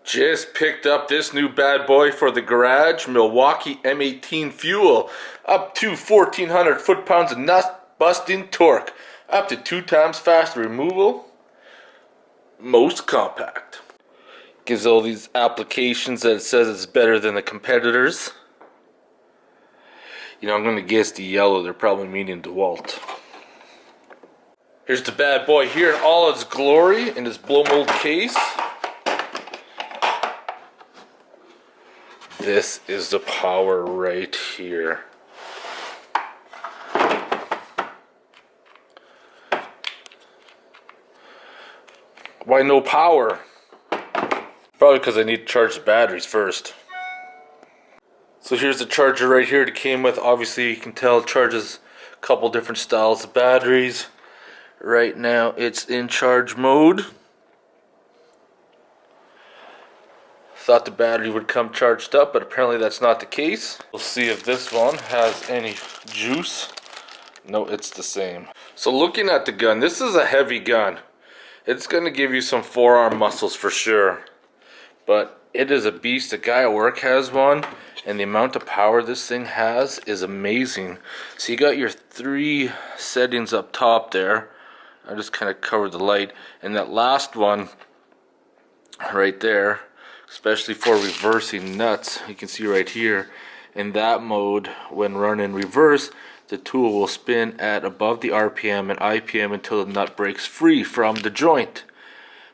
Just picked up this new bad boy for the garage, Milwaukee M18 FUEL, up to 1,400 foot-pounds of nut-busting torque, up to 2 times faster removal, most compact. Gives all these applications that it says it's better than the competitors. You know, I'm going to guess the yellow, they're probably meaning DeWalt. Here's the bad boy here in all its glory in this blow mold case. This is the power right here. Why no power? Probably because I need to charge the batteries first. So here's the charger right here it came with. Obviously you can tell it charges a couple different styles of batteries. Right now it's in charge mode. Thought the battery would come charged up, but apparently that's not the case. We'll see if this one has any juice. No, it's the same. So looking at the gun, this is a heavy gun. It's going to give you some forearm muscles for sure. But it is a beast. The guy at work has one, and the amount of power this thing has is amazing. So you got your 3 settings up top there. I just kind of covered the light. And that last one right there, especially for reversing nuts, you can see right here, in that mode, when run in reverse, the tool will spin at above the RPM and IPM until the nut breaks free from the joint.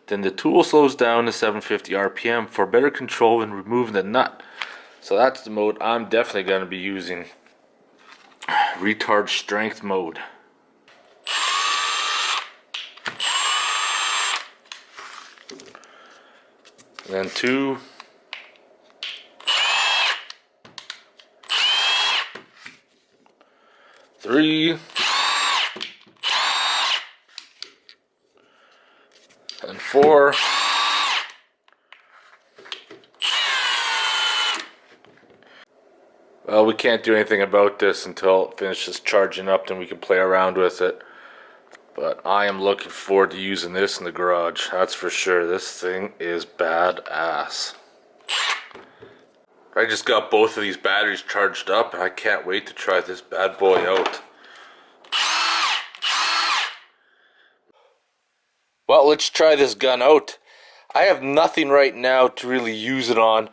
Then the tool slows down to 750 RPM for better control when removing the nut. So that's the mode I'm definitely going to be using. Retard strength mode. And then 2. Three. And 4. Well, we can't do anything about this until it finishes charging up, then we can play around with it. But I am looking forward to using this in the garage, that's for sure. This thing is badass. I just got both of these batteries charged up and I can't wait to try this bad boy out. Well, let's try this gun out. I have nothing right now to really use it on.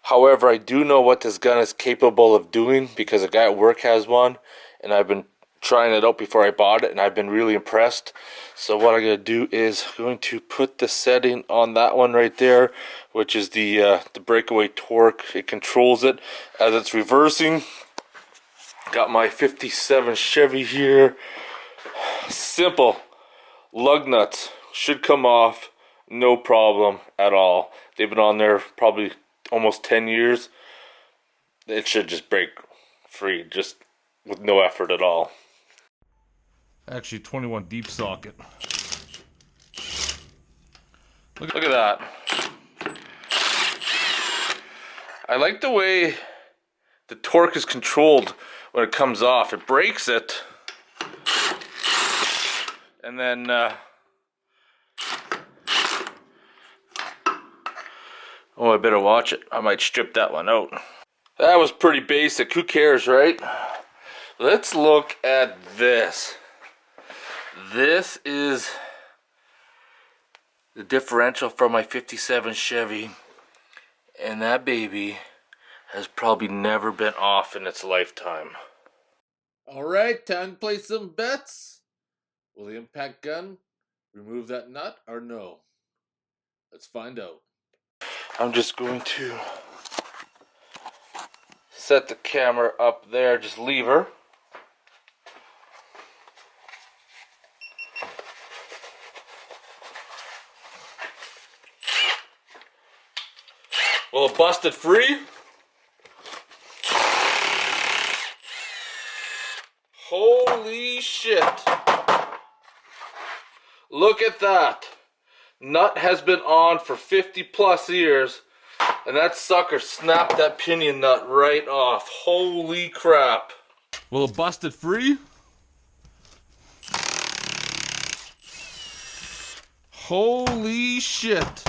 However, I do know what this gun is capable of doing because a guy at work has one and I've been trying it out before I bought it and I've been really impressed. So what I'm going to do is going to put the setting on that one right there, which is the breakaway torque. It controls it as it's reversing. Got my 57 Chevy here. Simple. Lug nuts should come off no problem at all. They've been on there probably almost 10 years. It should just break free just with no effort at all. Actually 21 deep socket. Look at that. I like the way the torque is controlled when it comes off. It breaks it and then oh, I better watch it. I might strip that one out. That was pretty basic. Who cares, right? Let's look at this. This is the differential from my 57 Chevy. And that baby has probably never been off in its lifetime. Alright, time to play some bets. Will the impact gun remove that nut or no? Let's find out. I'm just going to set the camera up there, just leave her. Will it bust it free? Holy shit. Look at that. Nut has been on for 50 plus years and that sucker snapped that pinion nut right off. Holy crap. Will it bust it free? Holy shit.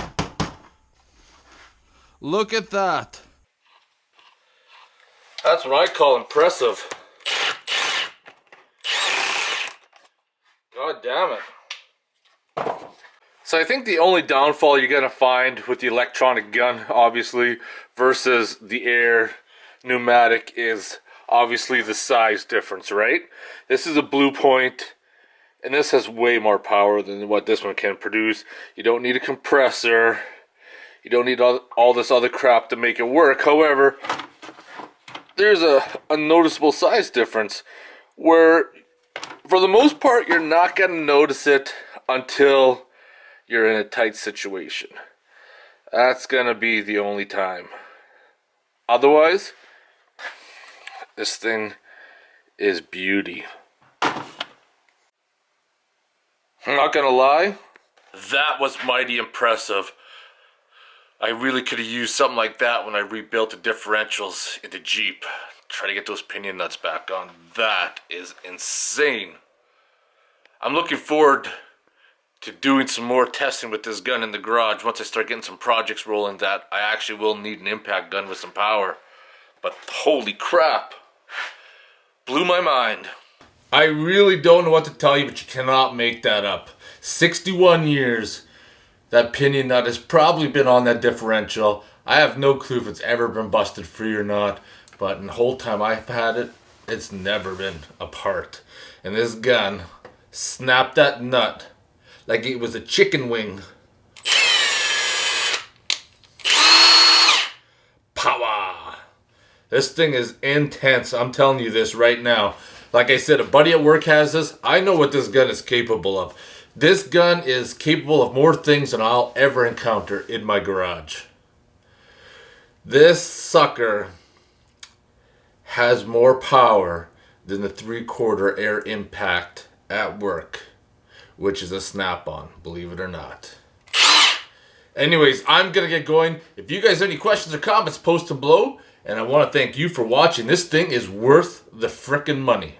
Look at that. That's what I call impressive. God damn it. So I think the only downfall you're going to find with the electronic gun, obviously, versus the air pneumatic is obviously the size difference, right? This is a Blue Point, and this has way more power than what this one can produce. You don't need a compressor. You don't need all this other crap to make it work. However, there's a noticeable size difference where, for the most part, you're not going to notice it until you're in a tight situation. That's going to be the only time. Otherwise, this thing is beauty. I'm not going to lie, that was mighty impressive. I really could have used something like that when I rebuilt the differentials in the Jeep. Try to get those pinion nuts back on. That is insane. I'm looking forward to doing some more testing with this gun in the garage once I start getting some projects rolling that I actually will need an impact gun with some power. But holy crap, blew my mind. I really don't know what to tell you, but you cannot make that up. 61 years that pinion nut has probably been on that differential. I have no clue if it's ever been busted free or not, but in the whole time I've had it, it's never been apart. And this gun snapped that nut like it was a chicken wing. Power! This thing is intense. I'm telling you this right now. Like I said, a buddy at work has this. I know what this gun is capable of. This gun is capable of more things than I'll ever encounter in my garage. This sucker has more power than the 3/4 air impact at work, which is a snap-on, believe it or not. Anyways, I'm going to get going. If you guys have any questions or comments, post them below. And I want to thank you for watching. This thing is worth the frickin' money.